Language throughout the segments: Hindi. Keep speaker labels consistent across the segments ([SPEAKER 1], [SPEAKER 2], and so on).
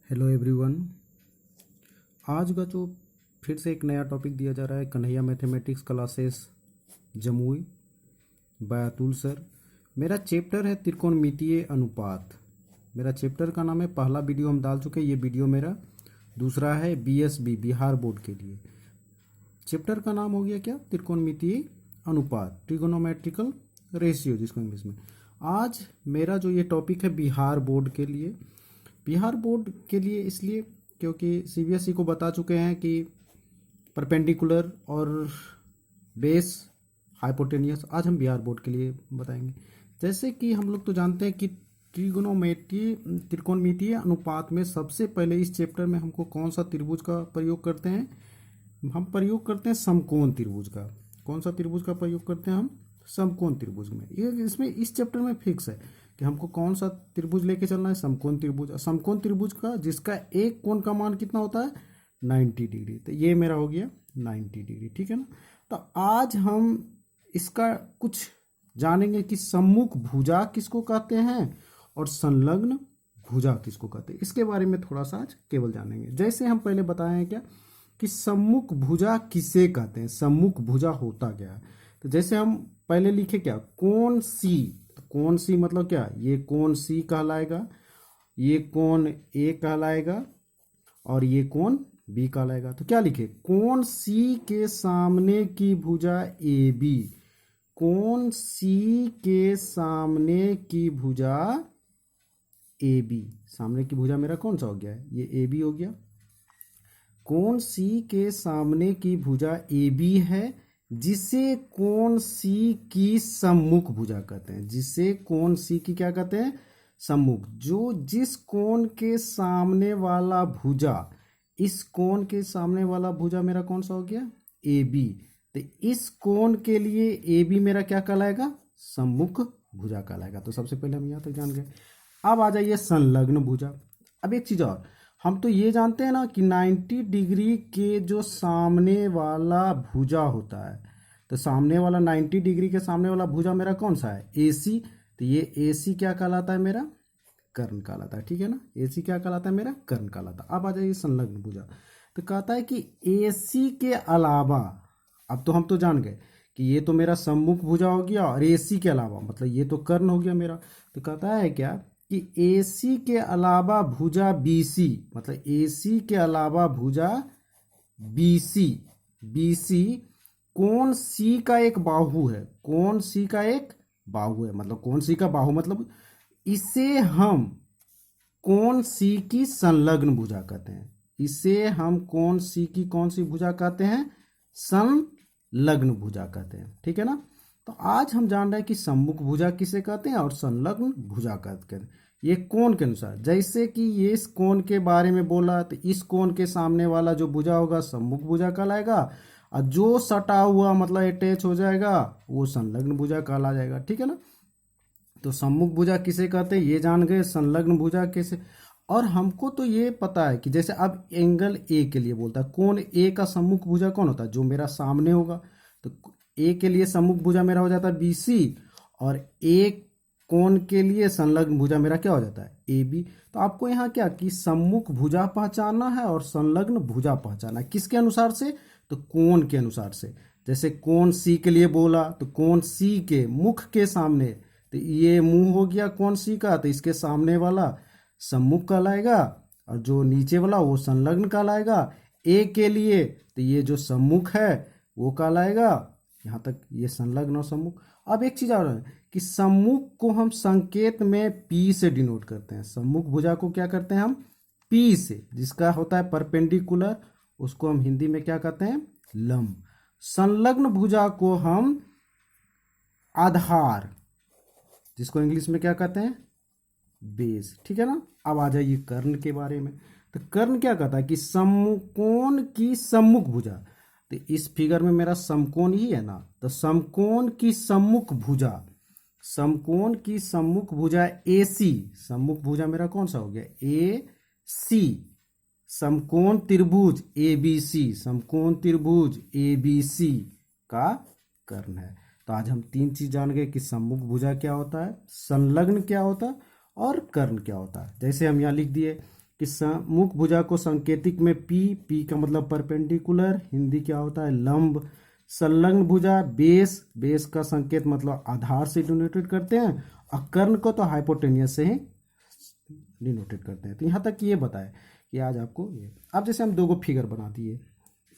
[SPEAKER 1] Hello everyone. आज का जो फिर से एक नया टॉपिक दिया जा रहा है Kanhaiya mathematics classes Jamui by Atul sir. मेरा चैप्टर है त्रिकोणमितीय अनुपात। मेरा चैप्टर का नाम है, पहला वीडियो हम डाल चुके हैं, ये वीडियो मेरा दूसरा है बीएसबी बिहार बोर्ड के लिए। चैप्टर का नाम हो गया क्या? त्रिकोणमितीय अनुपात, ट्रिगोनोमेट्रिकल रेशियो जिसको इंग्लिश में। आज मेरा जो ये टॉपिक है बिहार बोर्ड के लिए, बिहार बोर्ड के लिए इसलिए क्योंकि सीबीएसई को बता चुके हैं कि परपेंडिकुलर और बेस हाइपोटेनियस। आज हम बिहार बोर्ड के लिए बताएंगे। जैसे कि हम लोग तो जानते हैं कि त्रिकोणमितीय अनुपात में सबसे पहले इस चैप्टर में हमको कौन सा त्रिभुज का प्रयोग करते हैं? हम प्रयोग करते हैं समकोण त्रिभुज का। कौन सा त्रिभुज का प्रयोग करते हैं हम? समकोण त्रिभुज में। ये इसमें इस चैप्टर में फिक्स है कि हमको कौन सा त्रिभुज लेके चलना है, समकोण त्रिभुज। समकोण त्रिभुज का जिसका एक कोण का मान कितना होता है? 90 डिग्री। तो ये मेरा हो गया 90 डिग्री, ठीक है ना। तो आज हम इसका कुछ जानेंगे कि सम्मुख भुजा किसको कहते हैं और संलग्न भुजा किसको कहते हैं। इसके बारे में थोड़ा सा आज केवल जानेंगे। जैसे हम पहले बताए हैं क्या कि सम्मुख भुजा किसे कहते हैं, सम्मुख भुजा होता क्या है। तो जैसे हम पहले लिखे क्या, कोण सी। तो कोण सी मतलब क्या? ये कोण सी कहलाएगा, ये कोण ए कहलाएगा और ये कोण बी कहलाएगा। तो क्या लिखे? कोण सी के सामने की भुजा ए बी। कोण सी के सामने की भुजा ए बी। सामने की भुजा मेरा कौन सा हो गया है? ये ए बी हो गया। कोण सी के सामने की भुजा ए बी है, जिसे कोण सी की सम्मुख भुजा कहते हैं। जिसे कोण सी की क्या कहते हैं? सम्मुख। जो जिस कोण के सामने वाला भुजा, इस कोण के सामने वाला भुजा मेरा कौन सा हो गया? A B. तो इस कोण के लिए ए बी मेरा क्या कहलाएगा? सम्मुख भुजा कहलाएगा। तो सबसे पहले हम यहाँ तक जान गए। अब आ जाइए संलग्न भुजा। अब एक चीज और, हम तो ये जानते हैं ना कि 90 डिग्री के जो सामने वाला भुजा होता है, तो सामने वाला 90 डिग्री के सामने वाला भुजा मेरा कौन सा है? एसी। तो ये एसी क्या कहलाता है? मेरा कर्ण कहलाता है, ठीक है ना। एसी क्या कहलाता है? मेरा कर्ण कहलाता है। अब आ जाइए संलग्न भुजा। तो कहता है कि एसी के अलावा, अब तो हम तो जान गए कि ये तो मेरा सम्मुख भुजा हो गया और एसी के अलावा मतलब ये तो कर्ण हो गया मेरा। तो कहता है क्या कि AC के अलावा भुजा BC, मतलब AC के अलावा भुजा BC। BC कोण C का एक बाहु है। कोण C का एक बाहु है, मतलब कोण C का बाहु मतलब इसे हम कोण C की संलग्न भुजा कहते हैं। इसे हम कोण C की कौन सी भुजा कहते हैं? संलग्न भुजा कहते हैं, ठीक है ना। तो आज हम जान रहे हैं कि सम्मुख भुजा किसे कहते हैं और संलग्न भुजा कहते हैं। ये कोण के अनुसार, जैसे कि ये इस कोण के बारे में बोला, तो इस कोण के सामने वाला जो भुजा होगा सम्मुख भुजा कहलाएगा, और जो सटा हुआ मतलब अटैच हो जाएगा वो संलग्न भुजा कहला जाएगा, ठीक है ना। तो सम्मुख भुजा किसे कहते हैं ये जान गए, संलग्न भुजा किसे। और हमको तो ये पता है कि जैसे अब एंगल ए के लिए बोलता है, कोण ए का सम्मुख भुजा कौन होता है? जो मेरा सामने होगा। तो ए के लिए सम्मुख भुजा मेरा हो जाता है BC, और ए कोण के लिए संलग्न भुजा मेरा क्या हो जाता है? AB। तो आपको यहाँ क्या कि सम्मुख भुजा पहचानना है और संलग्न भुजा पहचानना है। किसके अनुसार से? तो कोण के अनुसार से। जैसे कोण C के लिए बोला, तो कोण C के मुख के सामने, तो ये मुंह हो गया कोण C का, तो इसके सामने वाला सम्मुख कहलाएगा और जो नीचे वाला वो संलग्न कहलाएगा। ए के लिए तो ये जो सम्मुख है वो कहलाएगा। यहाँ तक ये संलग्न और सम्मुख। अब एक चीज और है कि सम्मुख को हम संकेत में P से डिनोट करते हैं। सम्मुख भुजा को क्या करते हैं हम? P से, जिसका होता है परपेंडिकुलर, उसको हम हिंदी में क्या कहते हैं? लंब। संलग्न भुजा को हम आधार, जिसको इंग्लिश में क्या कहते हैं? बेस, ठीक है ना। अब आ जाइए कर्ण के बारे में। तो कर्ण क्या कहता है कि समकोण की सम्मुख भुजा। तो इस फिगर में मेरा समकोण ही है ना, तो समकोण की सम्मुख भुजा, समकोण की सम्मुख भुजा AC। सम्मुख भुजा मेरा कौन सा हो गया? AC। समकोण त्रिभुज ABC, समकोण त्रिभुज ABC का कर्ण है। तो आज हम तीन चीज जान गए कि सम्मुख भुजा क्या होता है, संलग्न क्या होता है और कर्ण क्या होता है। जैसे हम यहाँ लिख दिए कि मुख भुजा को संकेतिक में पी का मतलब परपेंडिकुलर, हिंदी क्या होता है लंब। संलग्न भुजा बेस का संकेत मतलब आधार से डिनोटेड करते हैं, और कर्ण को तो हाइपोटेनियस से ही डिनोटेड करते हैं। तो यहाँ तक ये बताए कि आज आपको ये। अब जैसे हम दो गो फिगर बना दिए,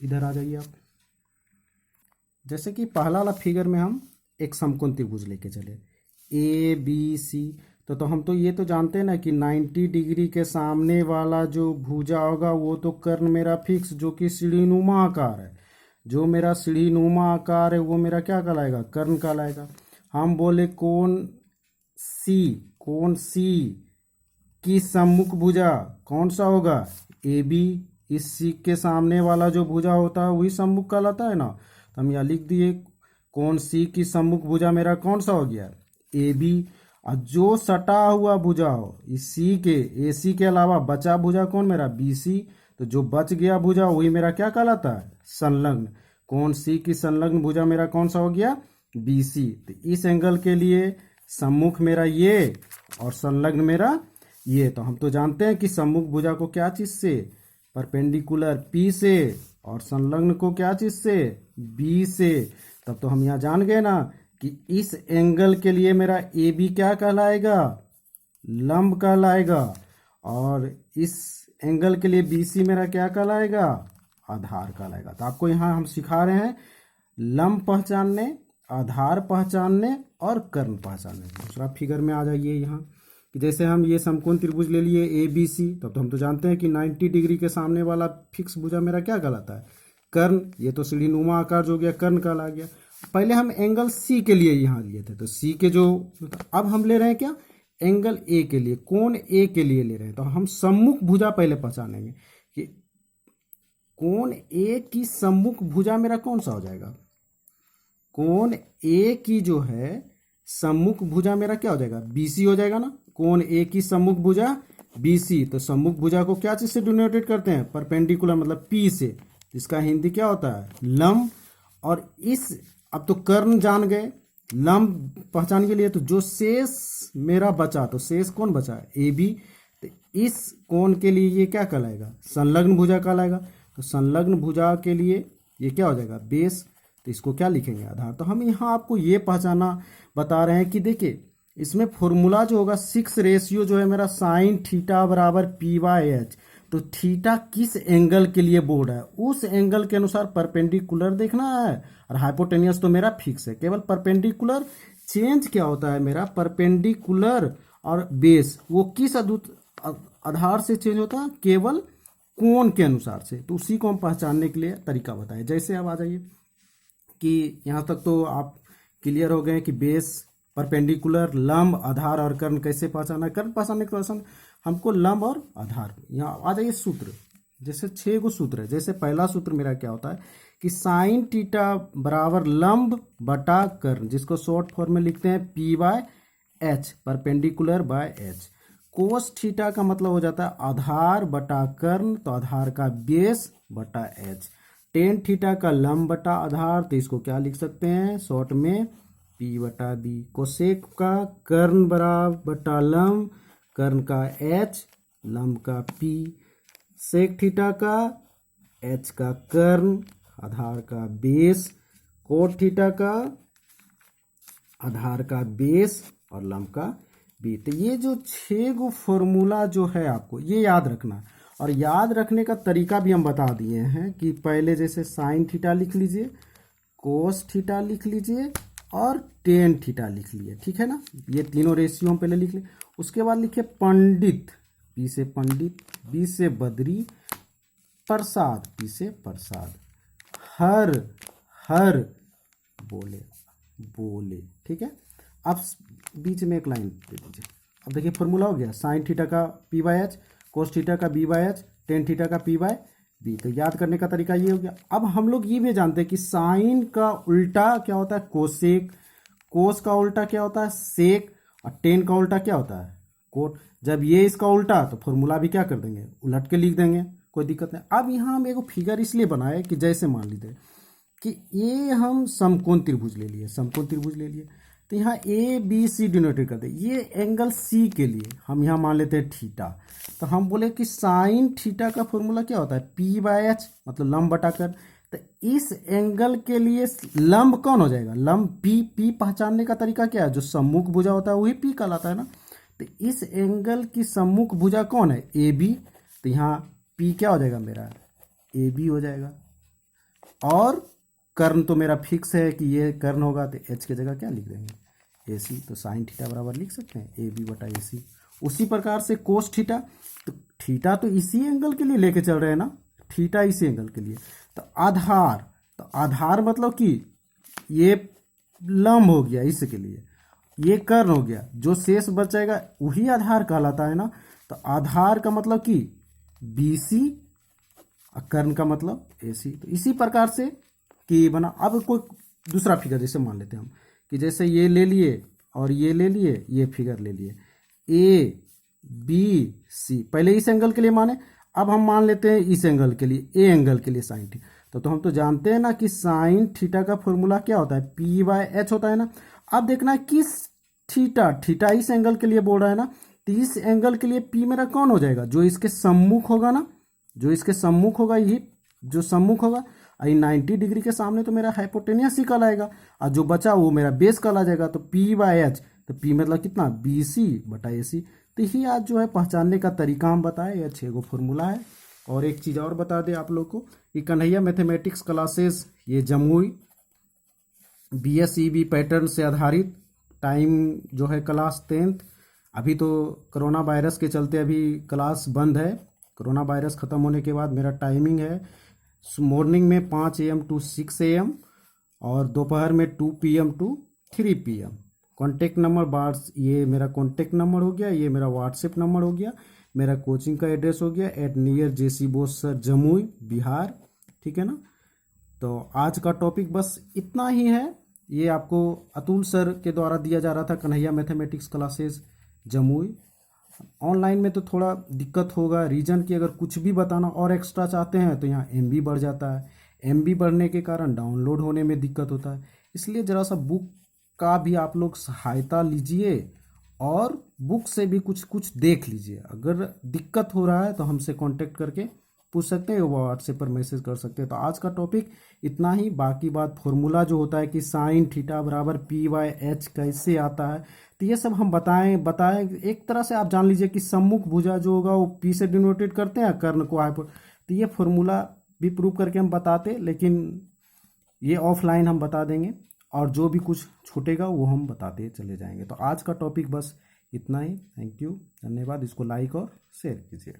[SPEAKER 1] इधर आ जाइए आप। जैसे कि पहला वाला फिगर में हम एक समकोण त्रिभुज लेके चले ABC, तो हम तो ये तो जानते हैं ना कि 90 डिग्री के सामने वाला जो भुजा होगा वो तो कर्ण मेरा फिक्स, जो कि सीढ़ीनुमा आकार है। जो मेरा सीढ़ीनुमा आकार है वो मेरा क्या कहलाएगा, कर्ण कहलाएगा। हम बोले कोण सी की सम्मुख भुजा कौन सा होगा, AB। इस सी के सामने वाला जो भुजा होता है वही सम्मुख कहलाता है ना। तो हम यहाँ लिख दिए कोण सी की सम्मुख भुजा मेरा कौन सा हो गया, AB। और जो सटा हुआ भुजा हो इस सी के, AC के अलावा बचा भुजा कौन मेरा, BC। तो जो बच गया भुजा वही मेरा क्या कहलाता है, संलग्न। कोण सी की संलग्न भुजा मेरा कौन सा हो गया, BC। तो इस एंगल के लिए सम्मुख मेरा ये और संलग्न मेरा ये। तो हम तो जानते हैं कि सम्मुख भुजा को क्या चीज से, परपेंडिकुलर P से, और संलग्न को क्या चीज से, B से। तब तो हम यहाँ जान गए ना कि इस एंगल के लिए मेरा AB क्या कहलाएगा, लंब कहलाएगा, और इस एंगल के लिए BC मेरा क्या कहलाएगा, आधार कहलाएगा। तो आपको यहाँ हम सिखा रहे हैं लंब पहचानने, आधार पहचानने और कर्ण पहचानने। दूसरा फिगर में आ जाइए यहाँ कि जैसे हम ये समकोण त्रिभुज ले लिए ABC, तब तो हम तो जानते हैं कि 90 डिग्री के सामने वाला फिक्स भुजा मेरा क्या कहलाता है, कर्ण। ये तो सीढ़ीनुमा आकार जो हो गया कर्ण कहला गया। पहले हम एंगल C के लिए यहाँ लिए थे, तो C के जो, अब हम ले रहे हैं क्या, एंगल A के लिए, कोण A के लिए ले रहे हैं। तो हम सम्मुख भुजा पहले पहचानेंगे कि कोण A की सम्मुख भुजा मेरा कौन सा हो जाएगा, कोण A की जो है सम्मुख भुजा मेरा क्या हो जाएगा, BC हो जाएगा ना। कोण A की सम्मुख भुजा BC, तो सम्मुख भुजा को क्या चीज से डिनोटेड करते हैं, परपेंडिकुलर मतलब P से। इसका हिंदी क्या होता है, लंब। और इस, अब तो कर्ण जान गए, लंब पहचान के लिए, तो जो शेष मेरा बचा, तो शेष कौन बचा, AB। तो इस कोण के लिए ये क्या कहलाएगा, संलग्न भुजा कहलाएगा। तो संलग्न भुजा के लिए ये क्या हो जाएगा, बेस। तो इसको क्या लिखेंगे, आधार। तो हम यहाँ आपको ये पहचाना बता रहे हैं कि देखिए इसमें फॉर्मूला जो होगा 6 रेशियो जो है मेरा साइन थीटा बराबर P/H। तो थीटा किस एंगल के लिए बोर्ड है, उस एंगल के अनुसार परपेंडिकुलर देखना है, और हाइपोटेनियस तो मेरा फिक्स है। केवल परपेंडिकुलर चेंज क्या होता है मेरा, परपेंडिकुलर और बेस वो किस आधार से चेंज होता है, केवल कोण के अनुसार से। तो उसी को हम पहचानने के लिए तरीका बताए। जैसे अब आ जाइए कि यहाँ तक तो आप क्लियर हो गए कि बेस, परपेंडिकुलर, लंब, आधार और कर्ण कैसे पहचाना है। कर्ण पहचानने के बाद हमको लंब और आधार। यहाँ आ जाइए सूत्र, जैसे 6 गो सूत्र है। जैसे पहला सूत्र मेरा क्या होता है कि साइन थीटा बराबर लंब बटा कर्ण, जिसको शॉर्ट फॉर्म में लिखते हैं P/H, perpendicular by H। Cos theta का मतलब हो जाता है आधार बटा कर्ण, तो आधार का बेस बटा H। टेन थीटा का लंब बटा आधार, तो इसको क्या लिख सकते हैं शॉर्ट में P/B। कोसेक का कर्ण बराबर बटा लंब, कर्ण का H, लंब का P। सेक थीटा का H का कर्ण, आधार का बेस। कोट थीटा का आधार का बेस और लंब का B। तो ये जो 6 गो फॉर्मूला जो है आपको ये याद रखना, और याद रखने का तरीका भी हम बता दिए हैं कि पहले जैसे साइन थीटा लिख लीजिए, कोस थीटा लिख लीजिए और टेन थीटा लिख लिए, ठीक है ना। ये तीनों रेशियो हम पहले लिख लिए। उसके बाद लिखे पंडित, P से पंडित, B से बद्री, प्रसाद, P से प्रसाद, हर बोले, ठीक है। अब बीच में एक लाइन दे दीजिए। अब देखिए फॉर्मूला हो गया, साइन थीटा का P/H, कोस थीटा का B/H, टेन थीटा का P/B। तो याद करने का तरीका ये हो गया। अब हम लोग ये भी जानते हैं कि साइन का उल्टा क्या होता है, कोसेक। कोस का उल्टा क्या होता है, सेक। और टेन का उल्टा क्या होता है, कोट। जब ये इसका उल्टा, तो फॉर्मूला भी क्या कर देंगे, उलट के लिख देंगे, कोई दिक्कत नहीं। अब यहाँ हम एक फिगर इसलिए बनाए कि जैसे मान लीजिए कि ये हम समकोण त्रिभुज ले लिए, समकोण त्रिभुज ले लिए। तो यहाँ ए बी सी डिनोटेड करते हैं। ये एंगल सी के लिए हम यहाँ मान लेते हैं थीटा। तो हम बोले कि साइन थीटा का फॉर्मूला क्या होता है, पी बाय एच, मतलब लंब बटाकर। तो इस एंगल के लिए लंब कौन हो जाएगा, लंब पी। पी पहचानने का तरीका क्या है, जो सम्मुख भुजा होता है वही पी कहलाता है ना। तो इस एंगल की सम्मुख भुजा कौन है, ए बी। तो यहाँ पी क्या हो जाएगा मेरा, ए बी हो जाएगा। और कर्ण तो मेरा फिक्स है कि ये कर्ण होगा, तो एच की जगह क्या लिख देंगे, ए सी। तो साइन थीटा बराबर लिख सकते हैं ए बी बटा ए सी। उसी प्रकार से कोस थीटा, तो थीटा तो इसी एंगल के लिए लेके चल रहे हैं ना, थीटा इसी एंगल के लिए। तो आधार, तो आधार मतलब कि ये लंब हो गया इसके लिए, ये कर्ण हो गया, जो शेष बचेगा वही आधार कहलाता है ना। तो आधार का मतलब कि बी सी, कर्ण का मतलब ए सी। तो इसी प्रकार से कि बना। अब कोई दूसरा फिगर जैसे मान लेते हैं हम कि जैसे ये ले लिए और ये ले लिए, ये फिगर ले लिए ए बी सी, पहले इस एंगल के लिए माने, अब हम मान लेते हैं इस एंगल के लिए, ए एंगल के लिए साइन थीटा। तो हम तो जानते हैं ना कि साइन थीटा का फॉर्मूला क्या होता है, पी बाय एच होता है ना। अब देखना है किस थीटा, थीटा इस एंगल के लिए बोल रहा है ना, तो इस एंगल के लिए पी मेरा कौन हो जाएगा, जो इसके सम्मुख होगा ना, जो इसके सम्मुख होगा, ये जो सम्मुख होगा। 90 डिग्री के सामने तो मेरा हाइपोटेनियस ही कहलाएगा, और जो बचा वो मेरा बेस कहला जाएगा। तो पी बाय एच, तो पी मतलब कितना, बी सी बटा ए सी। तो यही आज जो है पहचानने का तरीका हम बताए, यह 6 गो फॉर्मूला है। और एक चीज़ और बता दें आप लोग को कि कन्हैया मैथमेटिक्स क्लासेस ये जमुई BSEB पैटर्न से आधारित, टाइम जो है क्लास 10th। अभी तो कोरोना वायरस के चलते अभी क्लास बंद है। कोरोना वायरस ख़त्म होने के बाद मेरा टाइमिंग है मॉर्निंग में 5 AM to 6 AM, और दोपहर में 2 PM to 3 PM। Contact number bars, ये मेरा कॉन्टेक्ट नंबर हो गया, ये मेरा व्हाट्सएप नंबर हो गया, मेरा कोचिंग का एड्रेस हो गया @near JC Bose sir, Jamui Bihar. ठीक है ना। तो आज का टॉपिक बस इतना ही है। ये आपको अतुल सर के द्वारा दिया जा रहा था, Kanhaiya mathematics classes Jamui. Online में तो थोड़ा दिक्कत होगा, रीजन की अगर कुछ भी बताना और एक्स्ट्रा चाहते हैं तो यहाँ MB बढ़ जाता है, MB बढ़ने के कारण डाउनलोड होने में दिक्कत होता है। इसलिए ज़रा सा बुक का भी आप लोग सहायता लीजिए और बुक से भी कुछ कुछ देख लीजिए। अगर दिक्कत हो रहा है तो हमसे कांटेक्ट करके पूछ सकते हैं, वो व्हाट्सएप पर मैसेज कर सकते हैं। तो आज का टॉपिक इतना ही। बाकी बात फॉर्मूला जो होता है कि साइन थीटा बराबर पी बाय एच कैसे आता है, तो ये सब हम बताएं एक तरह से आप जान लीजिए कि सम्मुख भुजा जो होगा वो पी से डिनोटेट करते हैं, कर्ण को हाइपो। तो ये फॉर्मूला भी प्रूव करके हम बताते, लेकिन ये ऑफलाइन हम बता देंगे, और जो भी कुछ छूटेगा वो हम बताते चले जाएंगे। तो आज का टॉपिक बस इतना ही। थैंक यू, धन्यवाद। इसको लाइक और शेयर कीजिए।